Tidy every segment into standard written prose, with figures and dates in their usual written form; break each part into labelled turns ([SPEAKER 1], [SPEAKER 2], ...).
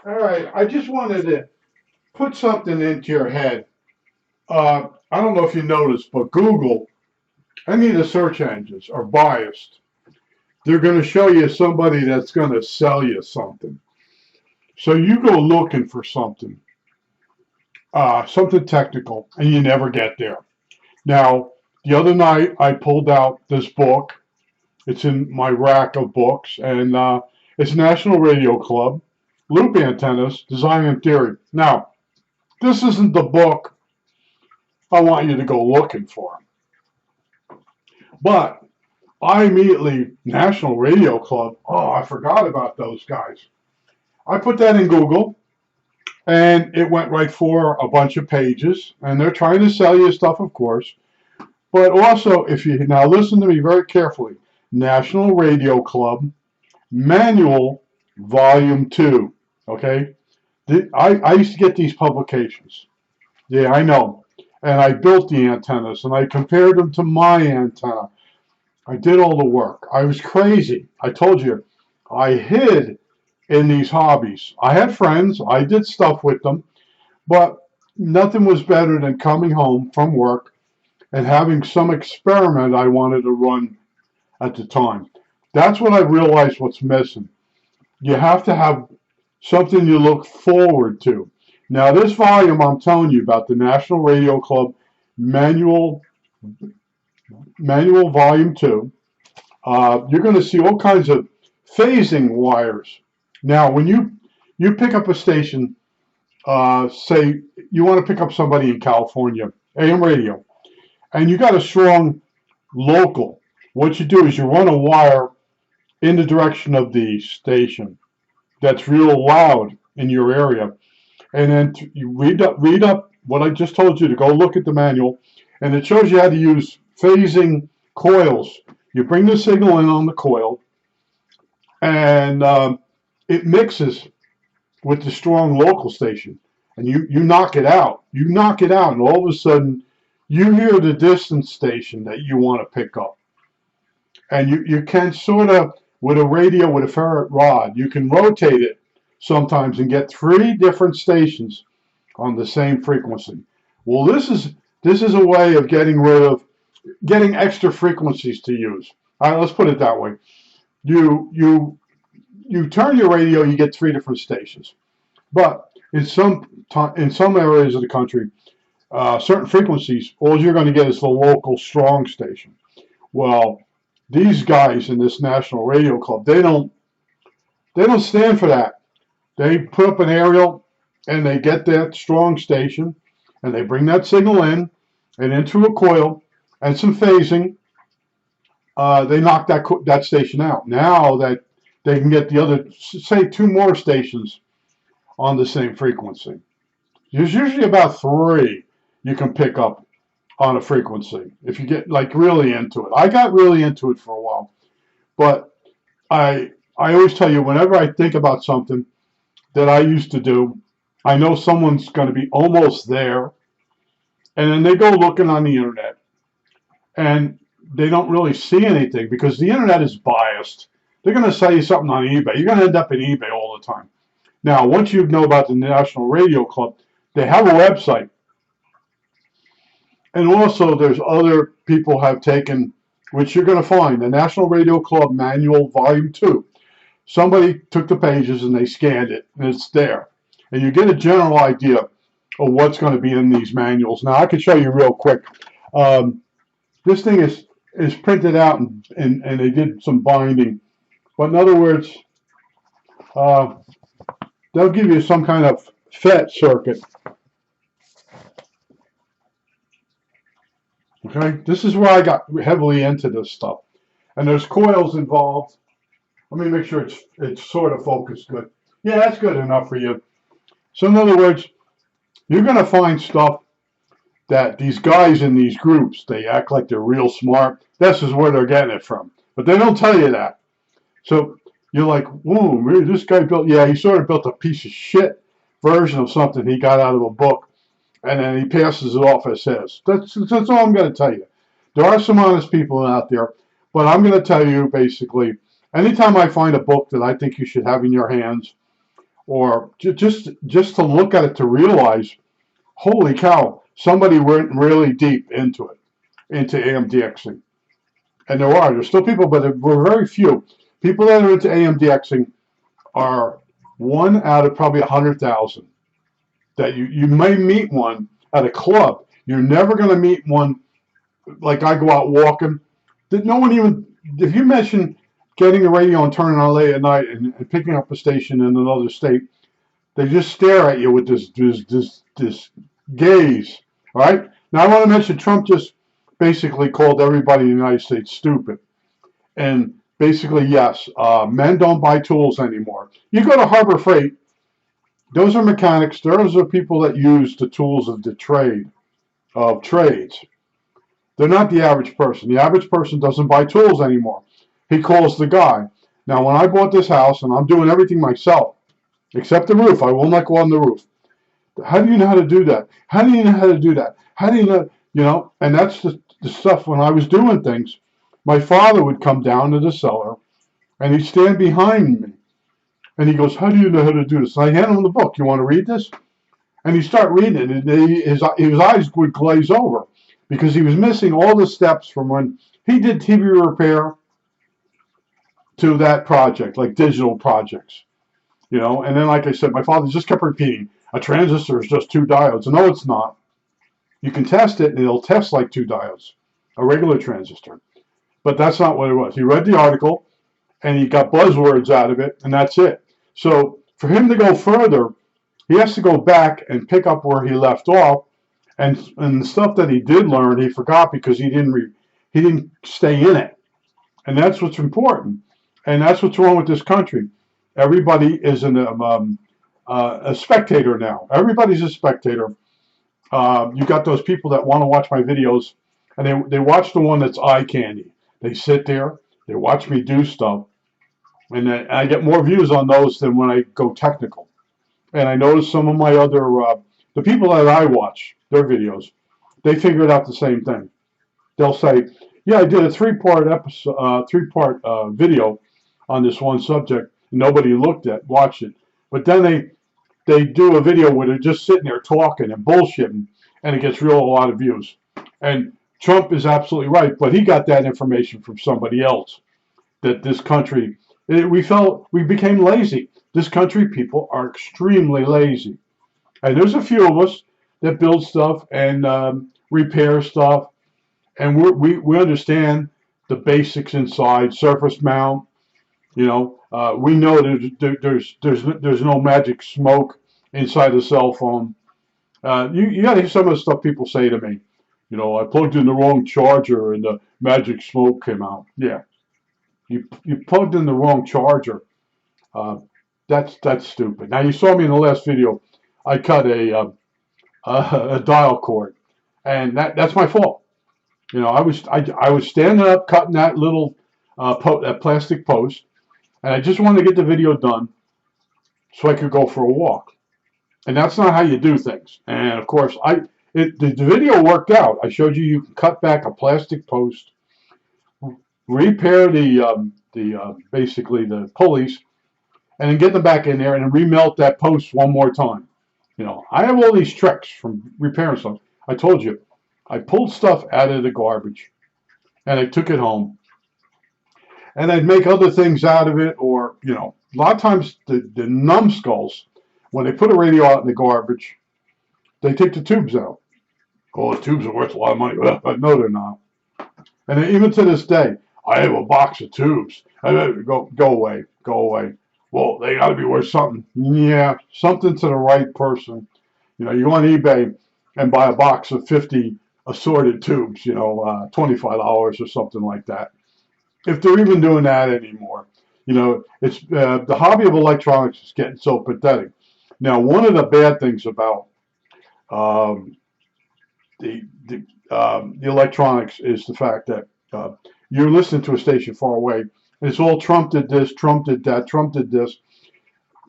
[SPEAKER 1] All right, I just wanted to put something into your head. I don't know if you noticed, but Google, any of the search engines are biased. They're going to show you somebody that's going to sell you something. So you go looking for something technical, and you never get there. Now, the other night I pulled out this book. It's in my rack of books, and it's National Radio Club, Loop Antennas, Design and Theory. Now, this isn't the book I want you to go looking for. But I immediately, National Radio Club, oh, I forgot about those guys. I put that in Google and it went right for a bunch of pages. And they're trying to sell you stuff, of course. But also, if you now listen to me very carefully, National Radio Club Manual Volume 2. Okay? I used to get these publications. Yeah, I know. And I built the antennas and I compared them to my antenna. I did all the work. I was crazy. I told you, I hid in these hobbies. I had friends. I did stuff with them, but nothing was better than coming home from work and having some experiment I wanted to run at the time. That's what I realized what's missing. You have to have something you look forward to. Now, this volume I'm telling you about, the National Radio Club Manual Volume 2, you're going to see all kinds of phasing wires. Now, when you pick up a station, say you want to pick up somebody in California, AM radio, and you got a strong local, what you do is you run a wire in the direction of the station that's real loud in your area, and then you read up what I just told you to go look at the manual, and it shows you how to use phasing coils. You bring the signal in on the coil, and it mixes with the strong local station, and you knock it out. You knock it out, and all of a sudden, you hear the distant station that you want to pick up. And you can sort of, with a radio, with a ferrite rod, you can rotate it sometimes and get three different stations on the same frequency. Well, this is a way of getting extra frequencies to use. All right, let's put it that way. You turn your radio, you get three different stations. But in some areas of the country, certain frequencies, all you're going to get is the local strong station. Well, these guys in this National Radio Club, they don't stand for that. They put up an aerial and they get that strong station and they bring that signal in and into a coil and some phasing. They knock that station out. Now that they can get the other, say, two more stations on the same frequency. There's usually about three you can pick up on a frequency if you get like really into it. I got really into it for a while, but I always tell you whenever I think about something that I used to do, I know someone's going to be almost there, and then they go looking on the internet, and they don't really see anything because the internet is biased. They're going to sell you something on eBay. You're going to end up in eBay all the time. Now, once you know about the National Radio Club, they have a website. And also, there's other people have taken, which you're going to find, the National Radio Club Manual Volume 2. Somebody took the pages and they scanned it, and it's there. And you get a general idea of what's going to be in these manuals. Now, I can show you real quick. This thing is printed out, and they did some binding. But in other words, they'll give you some kind of FET circuit. Okay, this is where I got heavily into this stuff. And there's coils involved. Let me make sure it's sort of focused good. Yeah, that's good enough for you. So in other words, you're going to find stuff that these guys in these groups, they act like they're real smart. This is where they're getting it from. But they don't tell you that. So you're like, whoa, really, this guy built, yeah, he sort of built a piece of shit version of something he got out of a book, and then he passes it off as his. That's all I'm going to tell you. There are some honest people out there, but I'm going to tell you basically, anytime I find a book that I think you should have in your hands, or just to look at it to realize, holy cow, somebody went really deep into it, into AMDXing. And there's still people, but there were very few. People that are into AMDXing are one out of probably 100,000 that you may meet one at a club. You're never going to meet one like I go out walking. That no one even, if you mention getting the radio and turning on late at night and picking up a station in another state, they just stare at you with this gaze. All right. Now I want to mention Trump just basically called everybody in the United States stupid, and basically yes, men don't buy tools anymore. You go to Harbor Freight; those are mechanics. Those are people that use the tools of the trades. They're not the average person. The average person doesn't buy tools anymore. He calls the guy. Now, when I bought this house, and I'm doing everything myself, except the roof, I will not go on the roof. How do you know how to do that? How do you know how to do that? How do you know, and that's the stuff when I was doing things. My father would come down to the cellar, and he'd stand behind me. And he goes, how do you know how to do this? And I hand him the book. You want to read this? And he start reading it, and his eyes would glaze over because he was missing all the steps from when he did TV repair to that project, like digital projects. And then, like I said, my father just kept repeating, a transistor is just 2 diodes. No, it's not. You can test it, and it'll test like 2 diodes, a regular transistor. But that's not what it was. He read the article, and he got buzzwords out of it, and that's it. So for him to go further, he has to go back and pick up where he left off, and the stuff that he did learn, he forgot because he didn't stay in it. And that's what's important. And that's what's wrong with this country. Everybody is a spectator now. Everybody's a spectator. You got those people that want to watch my videos, and they watch the one that's eye candy. They sit there, they watch me do stuff, and I get more views on those than when I go technical. And I notice some of my other, the people that I watch, their videos, they figured out the same thing. They'll say, yeah, I did a 3-part episode, 3-part video on this one subject. Nobody watched it. But then they do a video where they're just sitting there talking and bullshitting, and it gets a lot of views. And Trump is absolutely right, but he got that information from somebody else. That this country, we became lazy. This country, people are extremely lazy. And there's a few of us that build stuff and repair stuff, and we understand the basics inside, surface mount. We know there's no magic smoke inside a cell phone. You got to hear some of the stuff people say to me. I plugged in the wrong charger and the magic smoke came out. Yeah, you plugged in the wrong charger. That's stupid. Now you saw me in the last video. I cut a dial cord, and that's my fault. I was standing up cutting that little that plastic post, and I just wanted to get the video done so I could go for a walk. And that's not how you do things. And of course, the video worked out. I showed you can cut back a plastic post, repair basically the pulleys, and then get them back in there and remelt that post one more time. I have all these tricks from repairing stuff. I told you, I pulled stuff out of the garbage, and I took it home, and I'd make other things out of it, or a lot of times the numbskulls, when they put a radio out in the garbage, they take the tubes out. Oh, the tubes are worth a lot of money. But no, they're not. And even to this day, I have a box of tubes. Go away. Well, they got to be worth something. Yeah, something to the right person. You go on eBay and buy a box of 50 assorted tubes, $25 or something like that. If they're even doing that anymore. It's the hobby of electronics is getting so pathetic. Now, one of the bad things about the electronics is the fact that you're listening to a station far away, and it's all Trump did this, Trump did that, Trump did this.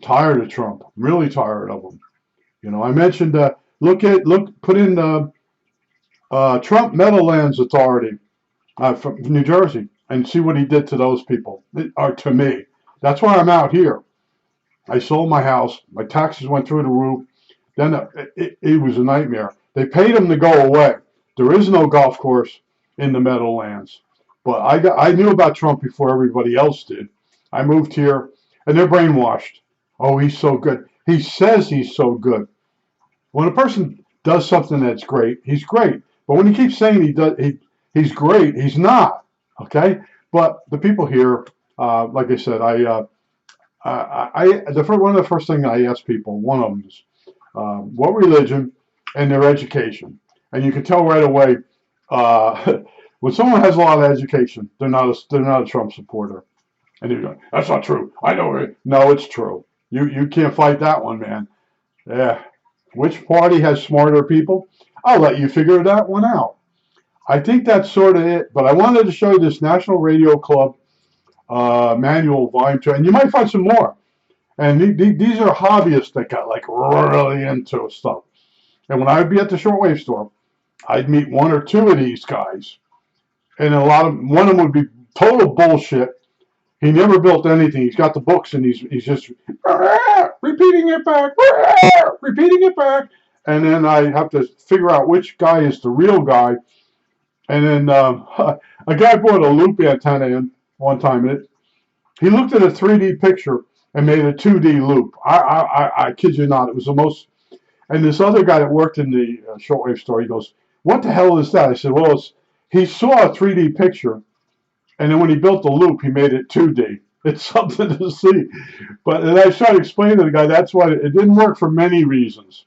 [SPEAKER 1] Tired of Trump, really tired of him. I mentioned put in Trump Meadowlands Authority from New Jersey and see what he did to those people, or to me. That's why I'm out here. I sold my house. My taxes went through the roof. Then it was a nightmare. They paid him to go away. There is no golf course in the Meadowlands. But I knew about Trump before everybody else did. I moved here, and they're brainwashed. Oh, he's so good. He says he's so good. When a person does something that's great, he's great. But when he keeps saying he's great, he's not. Okay. But the people here, like I said, one of the first things I ask people, one of them is what religion and their education, and you can tell right away when someone has a lot of education, they're not a Trump supporter. And you're going, that's not true. I know it. No, it's true. You can't fight that one, man. Yeah. Which party has smarter people? I'll let you figure that one out. I think that's sort of it. But I wanted to show you this National Radio Club manual volume 2, and you might find some more. And these are hobbyists that got like really into stuff. And when I'd be at the shortwave store, I'd meet one or two of these guys, and one of them would be total bullshit. He never built anything. He's got the books, and he's just repeating it back, repeating it back, and then I have to figure out which guy is the real guy. And then a guy brought a loop antenna in one time, and he looked at a 3D picture and made a 2D loop. I kid you not, it was the most. And this other guy that worked in the shortwave store, he goes, "What the hell is that?" I said, "Well, he saw a 3D picture, and then when he built the loop, he made it 2D. It's something to see." But and I started explaining to the guy that's why it didn't work for many reasons.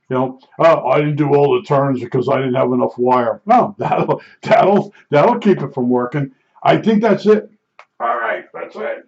[SPEAKER 1] You know, I didn't do all the turns because I didn't have enough wire. No, that'll keep it from working. I think that's it. All right, that's it.